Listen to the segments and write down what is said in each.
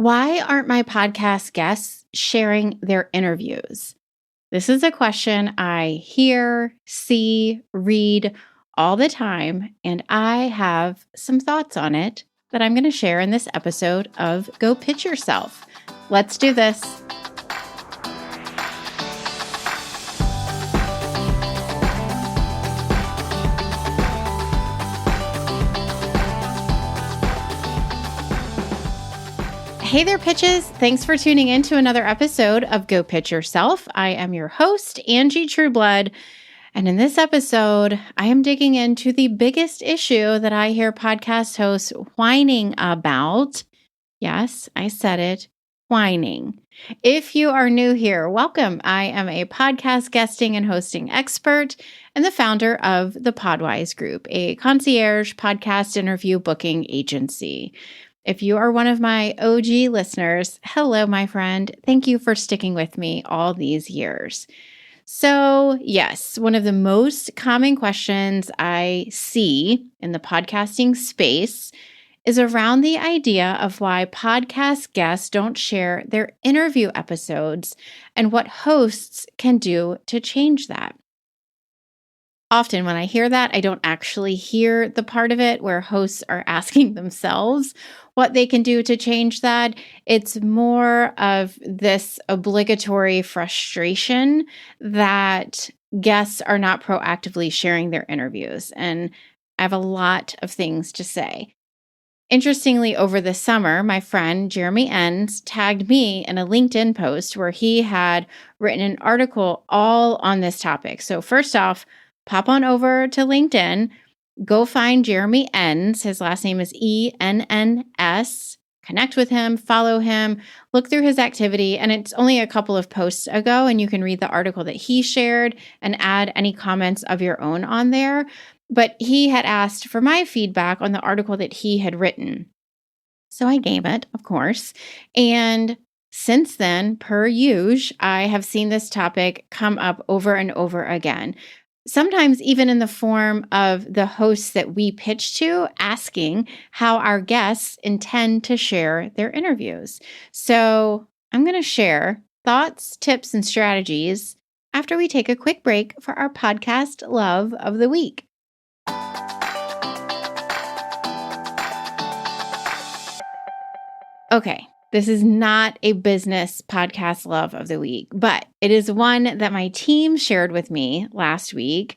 Why aren't my podcast guests sharing their interviews? This is a question I hear, see, read all the time, and I have some thoughts on it that I'm going to share in this episode of Go Pitch Yourself. Let's do this. Hey there, pitches. Thanks for tuning in to another episode of Go Pitch Yourself. I am your host, Angie Trueblood. And in this episode, I am digging into the biggest issue that I hear podcast hosts whining about. Yes, I said it, whining. If you are new here, welcome. I am a podcast guesting and hosting expert and the founder of the Podwize Group, a concierge podcast interview booking agency. If you are one of my OG listeners, hello, my friend. Thank you for sticking with me all these years. So, yes, one of the most common questions I see in the podcasting space is around the idea of why podcast guests don't share their interview episodes and what hosts can do to change that. Often when I hear that, I don't actually hear the part of it where hosts are asking themselves what they can do to change that. It's more of this obligatory frustration that guests are not proactively sharing their interviews. And I have a lot of things to say. Interestingly, over the summer, my friend Jeremy Enns tagged me in a LinkedIn post where he had written an article all on this topic. So first off, pop on over to LinkedIn, go find Jeremy Enns. His last name is E-N-N-S. Connect with him, follow him, look through his activity. And it's only a couple of posts ago, and you can read the article that he shared and add any comments of your own on there. But he had asked for my feedback on the article that he had written. So I gave it, of course. And since then, per usual, I have seen this topic come up over and over again. Sometimes even in the form of the hosts that we pitch to asking how our guests intend to share their interviews. So I'm going to share thoughts, tips, and strategies after we take a quick break for our podcast love of the week. Okay. This is not a business podcast love of the week, but it is one that my team shared with me last week,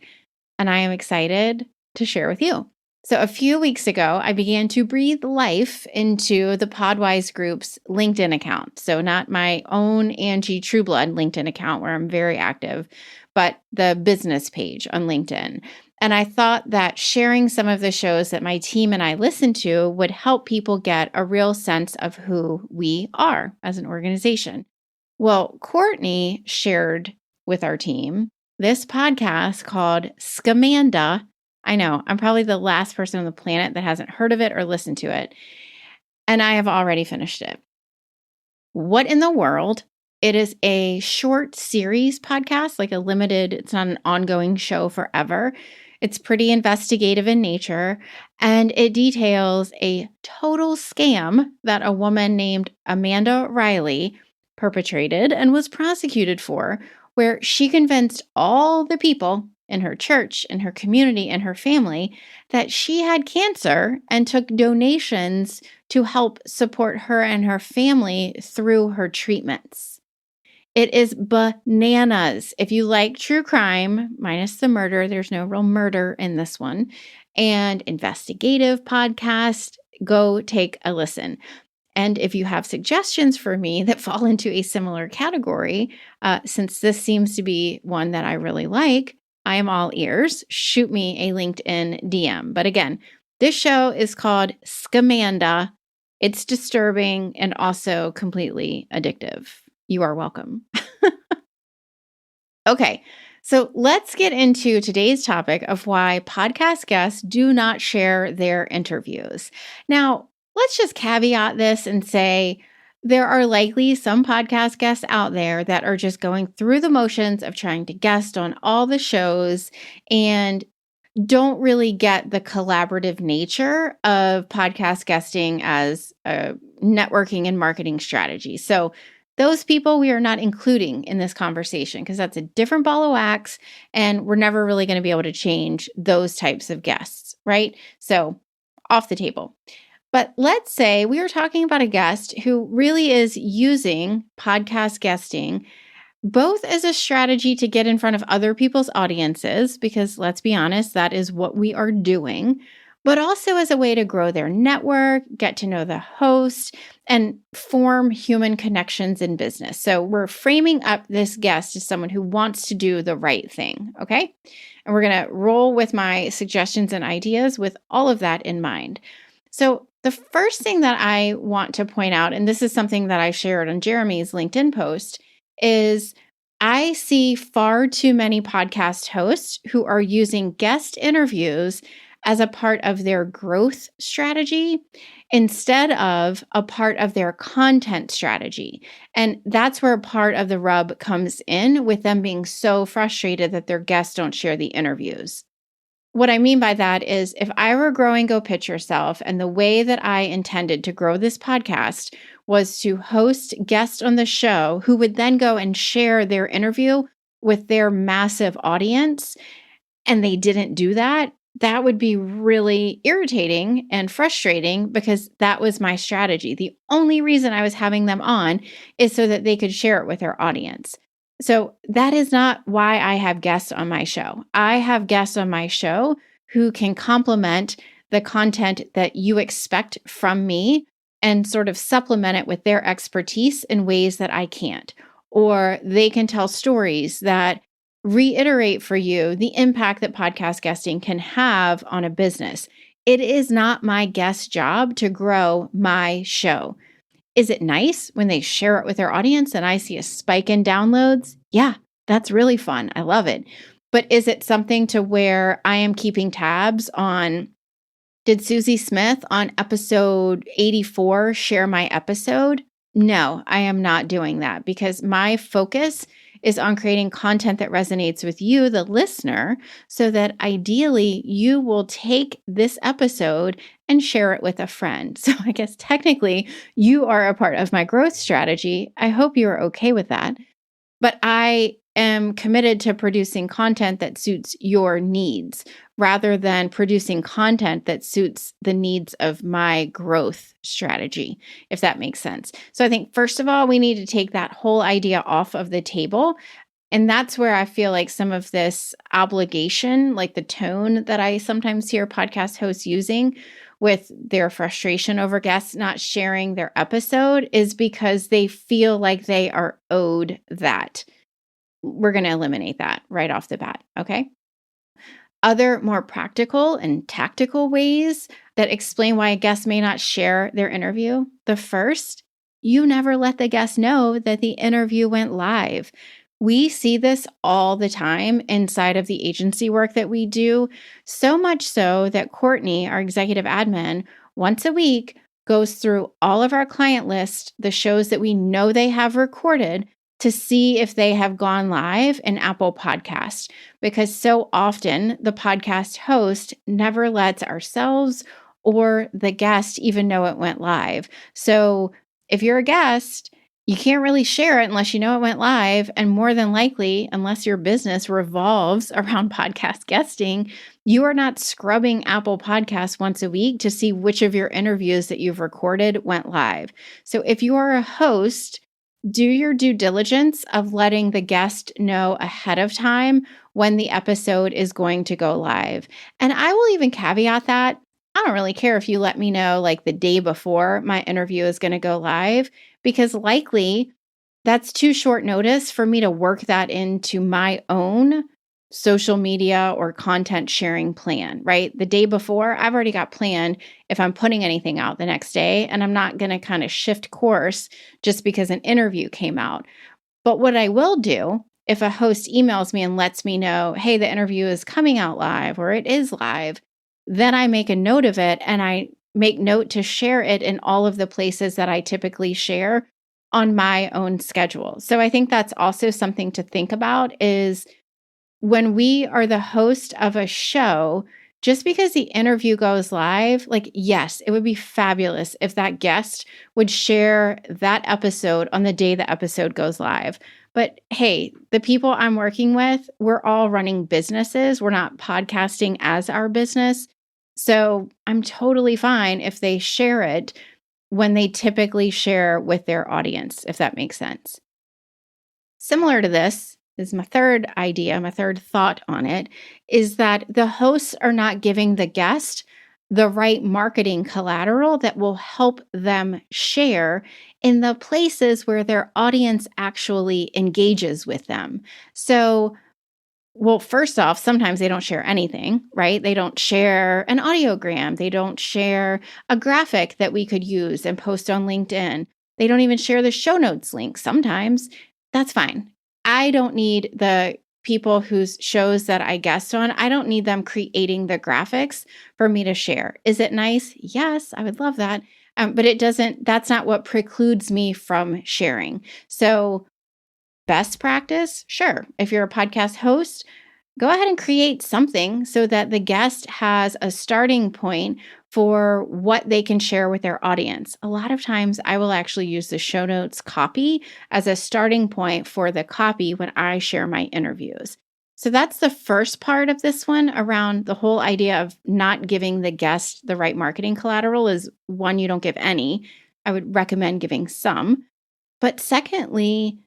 and I am excited to share with you. So a few weeks ago, I began to breathe life into the Podwize Group's LinkedIn account. So not my own Angie Trueblood LinkedIn account where I'm very active, but the business page on LinkedIn. And I thought that sharing some of the shows that my team and I listen to would help people get a real sense of who we are as an organization. Well, Courtney shared with our team this podcast called Scamanda. I know, I'm probably the last person on the planet that hasn't heard of it or listened to it. And I have already finished it. What in the world? It is a short series podcast, like a limited, it's not an ongoing show forever. It's pretty investigative in nature, and it details a total scam that a woman named Amanda Riley perpetrated and was prosecuted for, where she convinced all the people in her church, in her community, and her family that she had cancer and took donations to help support her and her family through her treatments. It is bananas. If you like true crime, minus the murder, there's no real murder in this one, and investigative podcast, go take a listen. And if you have suggestions for me that fall into a similar category, since this seems to be one that I really like, I am all ears. Shoot me a LinkedIn DM. But again, this show is called Scamanda. It's disturbing and also completely addictive. You are welcome. Okay, so let's get into today's topic of why podcast guests do not share their interviews. Now, let's just caveat this and say there are likely some podcast guests out there that are just going through the motions of trying to guest on all the shows, and don't really get the collaborative nature of podcast guesting as a networking and marketing strategy. So those people we are not including in this conversation because that's a different ball of wax, and we're never really going to be able to change those types of guests, right? So off the table. But let's say we are talking about a guest who really is using podcast guesting both as a strategy to get in front of other people's audiences, because let's be honest, that is what we are doing, but also as a way to grow their network, get to know the host, and form human connections in business. So we're framing up this guest as someone who wants to do the right thing, okay? And we're going to roll with my suggestions and ideas with all of that in mind. So the first thing that I want to point out, and this is something that I shared on Jeremy's LinkedIn post, is I see far too many podcast hosts who are using guest interviews as a part of their growth strategy instead of a part of their content strategy. And that's where part of the rub comes in, with them being so frustrated that their guests don't share the interviews. What I mean by that is, if I were growing Go Pitch Yourself and the way that I intended to grow this podcast was to host guests on the show who would then go and share their interview with their massive audience, and they didn't do that, that would be really irritating and frustrating because that was my strategy. The only reason I was having them on is so that they could share it with their audience. So that is not why I have guests on my show. I have guests on my show who can complement the content that you expect from me and sort of supplement it with their expertise in ways that I can't. Or they can tell stories that reiterate for you the impact that podcast guesting can have on a business. It is not my guest job to grow my show. Is it nice when they share it with their audience and I see a spike in downloads? Yeah, that's really fun. I love it. But is it something to where I am keeping tabs on, did Susie Smith on episode 84 share my episode? No, I am not doing that, because my focus is on creating content that resonates with you, the listener, so that ideally you will take this episode and share it with a friend. So I guess technically you are a part of my growth strategy. I hope you are okay with that. But I am committed to producing content that suits your needs rather than producing content that suits the needs of my growth strategy, if that makes sense. So I think, first of all, we need to take that whole idea off of the table. And that's where I feel like some of this obligation, like the tone that I sometimes hear podcast hosts using with their frustration over guests not sharing their episode, is because they feel like they are owed that. We're going to eliminate that right off the bat, okay? Other more practical and tactical ways that explain why a guest may not share their interview. The first, you never let the guest know that the interview went live. We see this all the time inside of the agency work that we do, so much so that Courtney, our executive admin, once a week goes through all of our client list, the shows that we know they have recorded, to see if they have gone live in Apple Podcast, because so often the podcast host never lets ourselves or the guest even know it went live. So if you're a guest, you can't really share it unless you know it went live. And more than likely, unless your business revolves around podcast guesting, you are not scrubbing Apple Podcasts once a week to see which of your interviews that you've recorded went live. So if you are a host, do your due diligence of letting the guest know ahead of time when the episode is going to go live. And I will even caveat that I don't really care if you let me know like the day before my interview is going to go live, because likely that's too short notice for me to work that into my own social media or content sharing plan, right? The day before, I've already got planned if I'm putting anything out the next day, and I'm not going to kind of shift course just because an interview came out. But what I will do, if a host emails me and lets me know, hey, the interview is coming out live or it is live, then I make a note of it and I make note to share it in all of the places that I typically share on my own schedule. So I think that's also something to think about, is when we are the host of a show, just because the interview goes live, like, yes, it would be fabulous if that guest would share that episode on the day the episode goes live. But hey, the people I'm working with, we're all running businesses. We're not podcasting as our business. So I'm totally fine if they share it when they typically share with their audience, if that makes sense. Similar to this is my third idea, my third thought on it, is that the hosts are not giving the guest the right marketing collateral that will help them share in the places where their audience actually engages with them. So, well, first off, sometimes they don't share anything, right? They don't share an audiogram. They don't share a graphic that we could use and post on LinkedIn. They don't even share the show notes link sometimes. That's fine. I don't need the people whose shows that I guest on, I don't need them creating the graphics for me to share. Is it nice? Yes, I would love that. But that's not what precludes me from sharing. So, best practice, sure. If you're a podcast host, go ahead and create something so that the guest has a starting point for what they can share with their audience. A lot of times I will actually use the show notes copy as a starting point for the copy when I share my interviews. So that's the first part of this one around the whole idea of not giving the guest the right marketing collateral is one, you don't give any. I would recommend giving some. But secondly,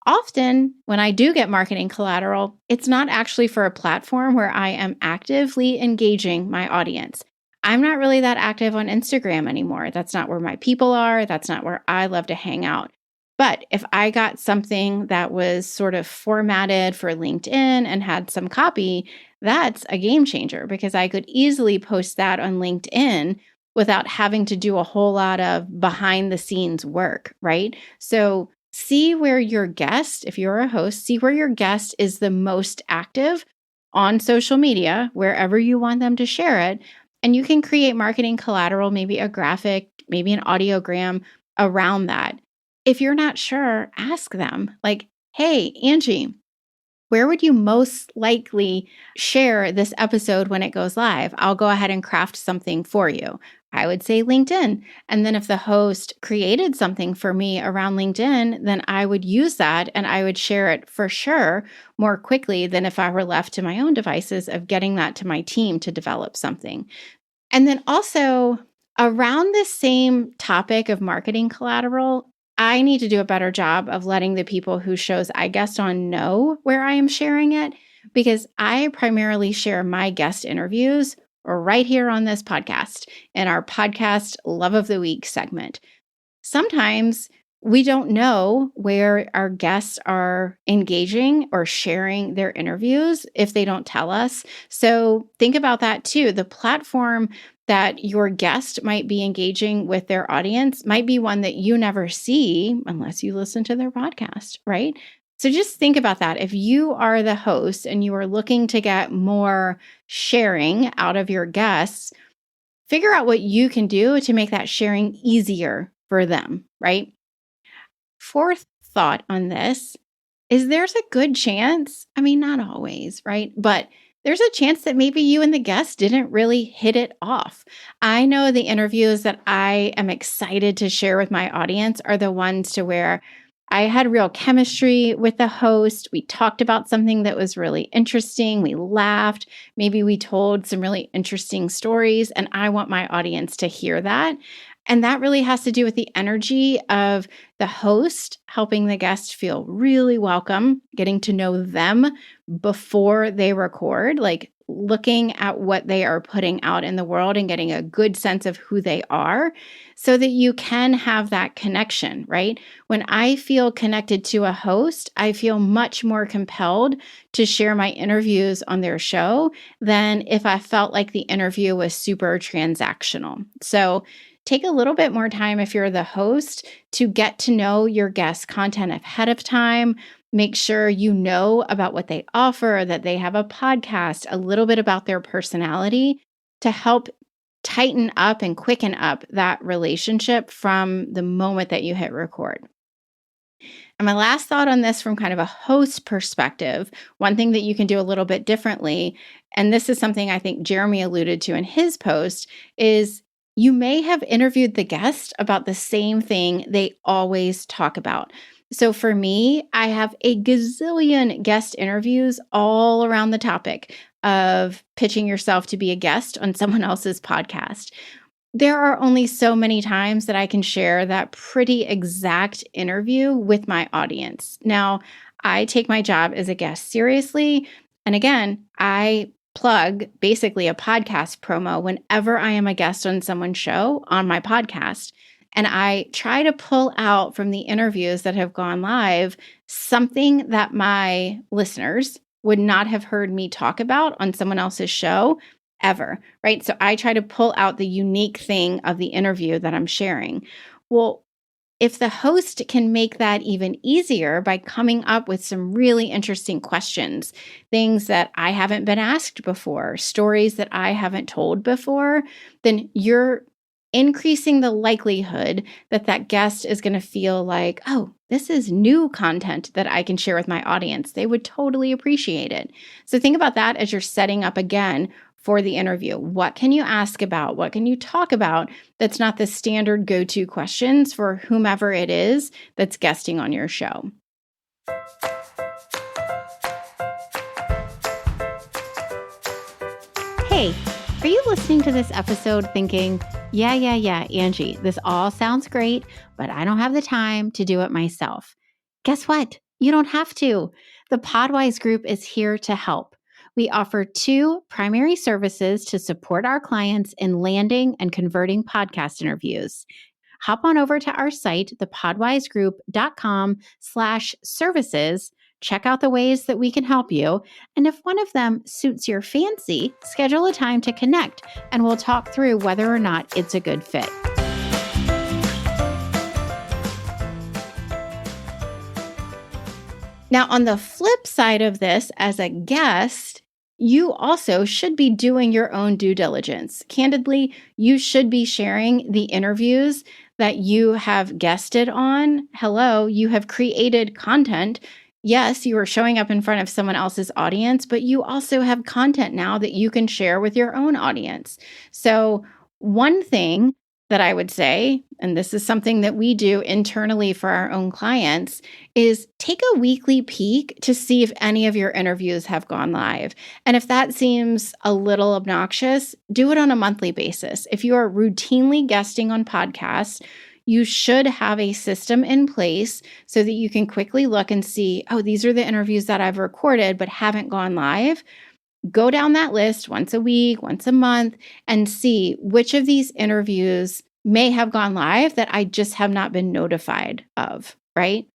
often when I do get marketing collateral, it's not actually for a platform where I am actively engaging my audience. I'm not really that active on Instagram anymore. That's not where my people are. That's not where I love to hang out. But if I got something that was sort of formatted for LinkedIn and had some copy, that's a game changer because I could easily post that on LinkedIn without having to do a whole lot of behind the scenes work, right? So see where your guest, if you're a host, see where your guest is the most active on social media, wherever you want them to share it. And you can create marketing collateral, maybe a graphic, maybe an audiogram around that. If you're not sure, ask them like, hey, Angie, where would you most likely share this episode when it goes live? I'll go ahead and craft something for you. I would say LinkedIn. And then if the host created something for me around LinkedIn, then I would use that and I would share it for sure more quickly than if I were left to my own devices of getting that to my team to develop something. And then also around the same topic of marketing collateral, I need to do a better job of letting the people whose shows I guest on know where I am sharing it because I primarily share my guest interviews right here on this podcast in our podcast Love of the Week segment. Sometimes we don't know where our guests are engaging or sharing their interviews if they don't tell us. So think about that too. The platform that your guest might be engaging with their audience might be one that you never see unless you listen to their podcast, right? So just think about that. If you are the host and you are looking to get more sharing out of your guests, figure out what you can do to make that sharing easier for them, right? Fourth thought on this is there's a good chance, I mean, not always, right? But there's a chance that maybe you and the guest didn't really hit it off. I know the interviews that I am excited to share with my audience are the ones to where I had real chemistry with the host. We talked about something that was really interesting. We laughed. Maybe we told some really interesting stories, and I want my audience to hear that. And that really has to do with the energy of the host helping the guest feel really welcome, getting to know them before they record, like looking at what they are putting out in the world and getting a good sense of who they are so that you can have that connection, right? When I feel connected to a host, I feel much more compelled to share my interviews on their show than if I felt like the interview was super transactional. So take a little bit more time if you're the host to get to know your guest content ahead of time. Make sure you know about what they offer, that they have a podcast, a little bit about their personality to help tighten up and quicken up that relationship from the moment that you hit record. And my last thought on this from kind of a host perspective, one thing that you can do a little bit differently, and this is something I think Jeremy alluded to in his post, is you may have interviewed the guest about the same thing they always talk about. So for me, I have a gazillion guest interviews all around the topic of pitching yourself to be a guest on someone else's podcast. There are only so many times that I can share that pretty exact interview with my audience. Now, I take my job as a guest seriously. And again, I plug basically a podcast promo whenever I am a guest on someone's show on my podcast. And I try to pull out from the interviews that have gone live something that my listeners would not have heard me talk about on someone else's show ever, right? So I try to pull out the unique thing of the interview that I'm sharing. Well, if the host can make that even easier by coming up with some really interesting questions, things that I haven't been asked before, stories that I haven't told before, then you're increasing the likelihood that that guest is going to feel like, oh, this is new content that I can share with my audience. They would totally appreciate it. So think about that as you're setting up again for the interview. What can you ask about? What can you talk about that's not the standard go-to questions for whomever it is that's guesting on your show? Hey, are you listening to this episode thinking, yeah, Angie, this all sounds great, but I don't have the time to do it myself? Guess what? You don't have to. The Podwize group is here to help. We offer 2 primary services to support our clients in landing and converting podcast interviews. Hop on over to our site, thepodwizegroup.com/services. Check out the ways that we can help you. And if one of them suits your fancy, schedule a time to connect and we'll talk through whether or not it's a good fit. Now, on the flip side of this, as a guest, you also should be doing your own due diligence. Candidly, you should be sharing the interviews that you have guested on. Hello, you have created content. Yes, you are showing up in front of someone else's audience, but you also have content now that you can share with your own audience. So, one thing that I would say, and this is something that we do internally for our own clients, is take a weekly peek to see if any of your interviews have gone live. And if that seems a little obnoxious, do it on a monthly basis. If you are routinely guesting on podcasts, you should have a system in place so that you can quickly look and see, oh, these are the interviews that I've recorded but haven't gone live. Go down that list once a week, once a month, and see which of these interviews may have gone live that I just have not been notified of, right?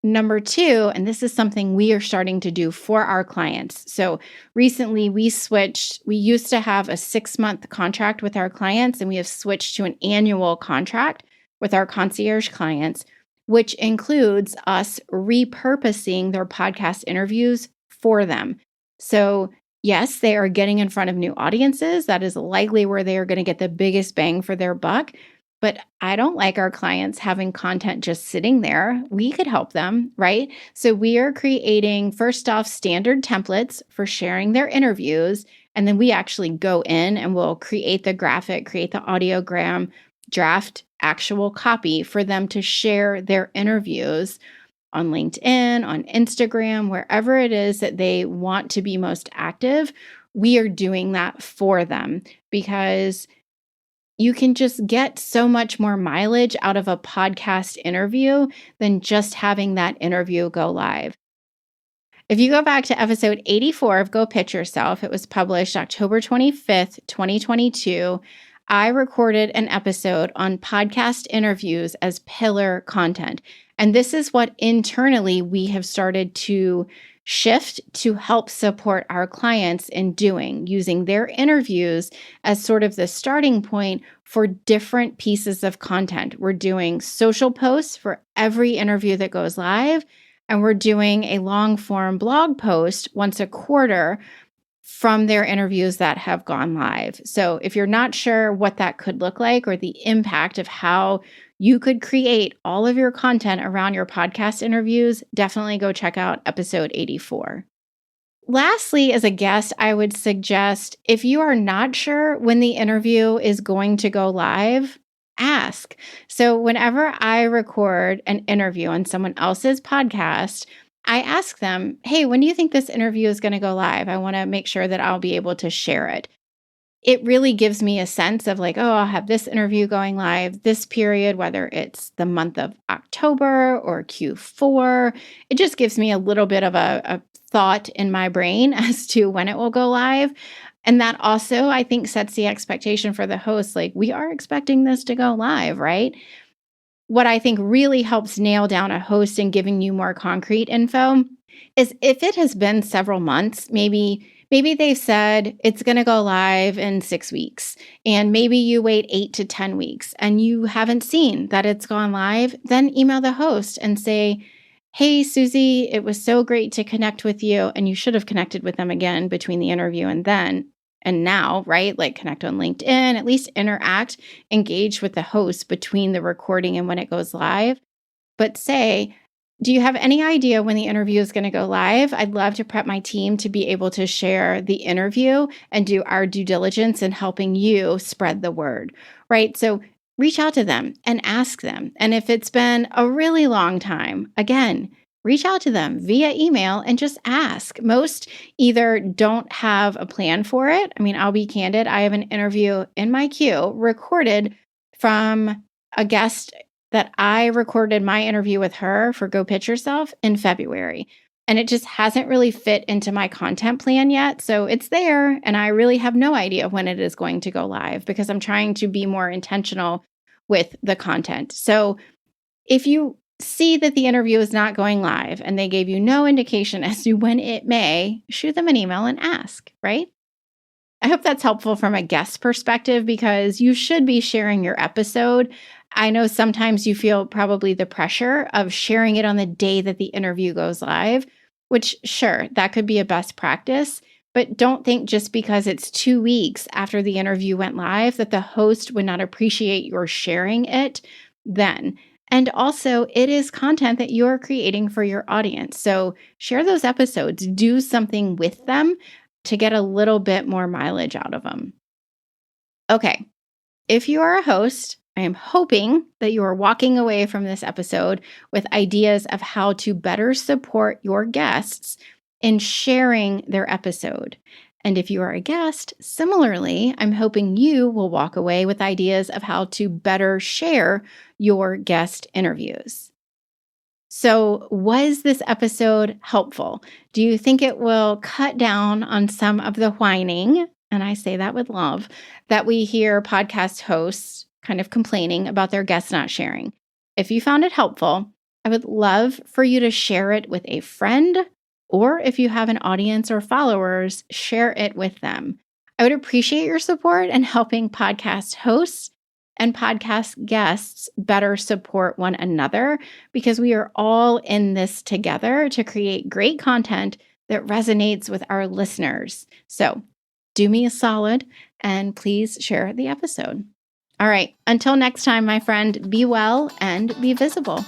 Number 2, and this is something we are starting to do for our clients. So recently we switched, we used to have a 6-month contract with our clients, and we have switched to an annual contract with our concierge clients, which includes us repurposing their podcast interviews for them. So yes, they are getting in front of new audiences. That is likely where they are going to get the biggest bang for their buck. But I don't like our clients having content just sitting there. We could help them, right? So we are creating, first off, standard templates for sharing their interviews. And then we actually go in and we'll create the graphic, create the audiogram, draft actual copy for them to share their interviews on LinkedIn, on Instagram, wherever it is that they want to be most active. We are doing that for them because you can just get so much more mileage out of a podcast interview than just having that interview go live. If you go back to episode 84 of Go Pitch Yourself, it was published October 25th, 2022. I recorded an episode on podcast interviews as pillar content. And this is what internally we have started to shift to help support our clients in doing, using their interviews as sort of the starting point for different pieces of content. We're doing social posts for every interview that goes live, and we're doing a long form blog post once a quarter from their interviews that have gone live. So if you're not sure what that could look like or the impact of how you could create all of your content around your podcast interviews, definitely go check out episode 84. Lastly, as a guest, I would suggest if you are not sure when the interview is going to go live, ask. So whenever I record an interview on someone else's podcast, I ask them, hey, when do you think this interview is going to go live? I want to make sure that I'll be able to share it. It really gives me a sense of like, oh, I'll have this interview going live this period, whether it's the month of October or Q4. It just gives me a little bit of a thought in my brain as to when it will go live. And that also, I think, sets the expectation for the host. Like, we are expecting this to go live, right? What I think really helps nail down a host and giving you more concrete info is if it has been several months, maybe they've said it's going to go live in 6 weeks, and maybe you wait 8 to 10 weeks and you haven't seen that it's gone live, then email the host and say, hey, Susie, it was so great to connect with you. And you should have connected with them again between the interview and now, right? Like connect on LinkedIn, at least interact, engage with the host between the recording and when it goes live. But say, do you have any idea when the interview is going to go live? I'd love to prep my team to be able to share the interview and do our due diligence in helping you spread the word, right? So reach out to them and ask them. And if it's been a really long time, again, reach out to them via email and just ask. Most either don't have a plan for it. I mean, I'll be candid. I have an interview in my queue recorded from a guest that I recorded my interview with her for Go Pitch Yourself in February. And it just hasn't really fit into my content plan yet. So it's there, and I really have no idea when it is going to go live because I'm trying to be more intentional with the content. So if you see that the interview is not going live and they gave you no indication as to when it may, shoot them an email and ask, right? I hope that's helpful from a guest perspective because you should be sharing your episode. I know sometimes you feel probably the pressure of sharing it on the day that the interview goes live, which sure, that could be a best practice, but don't think just because it's 2 weeks after the interview went live that the host would not appreciate your sharing it then. And also, it is content that you're creating for your audience. So share those episodes, do something with them to get a little bit more mileage out of them. Okay, if you are a host, I am hoping that you are walking away from this episode with ideas of how to better support your guests in sharing their episode. And if you are a guest, similarly, I'm hoping you will walk away with ideas of how to better share your guest interviews. So, was this episode helpful? Do you think it will cut down on some of the whining, and I say that with love, that we hear podcast hosts kind of complaining about their guests not sharing? If you found it helpful, I would love for you to share it with a friend, or if you have an audience or followers, share it with them. I would appreciate your support in helping podcast hosts and podcast guests better support one another because we are all in this together to create great content that resonates with our listeners. So do me a solid and please share the episode. All right, until next time, my friend, be well and be visible.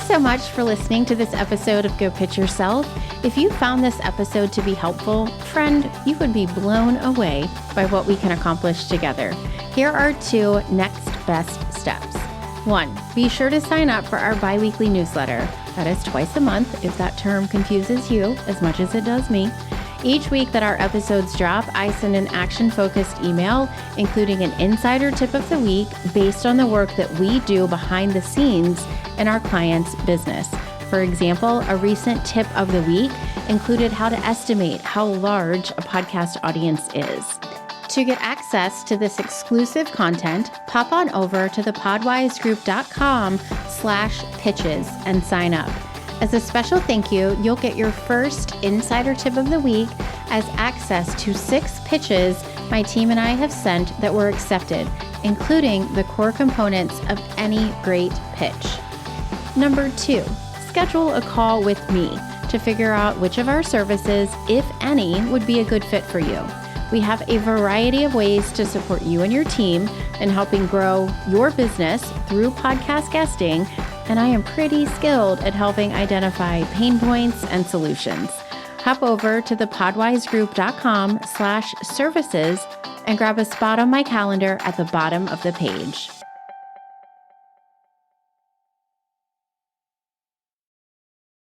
So much for listening to this episode of Go Pitch Yourself. If you found this episode to be helpful, friend, you would be blown away by what we can accomplish together. Here are 2 next best steps. 1, be sure to sign up for our bi-weekly newsletter. That is twice a month if that term confuses you as much as it does me. Each week that our episodes drop, I send an action-focused email, including an insider tip of the week based on the work that we do behind the scenes in our clients' business. For example, a recent tip of the week included how to estimate how large a podcast audience is. To get access to this exclusive content, pop on over to thepodwizegroup.com/pitches and sign up. As a special thank you, you'll get your first insider tip of the week as access to 6 pitches my team and I have sent that were accepted, including the core components of any great pitch. Number 2, schedule a call with me to figure out which of our services, if any, would be a good fit for you. We have a variety of ways to support you and your team in helping grow your business through podcast guesting, and I am pretty skilled at helping identify pain points and solutions. Hop over to thepodwisegroup.com/services and grab a spot on my calendar at the bottom of the page.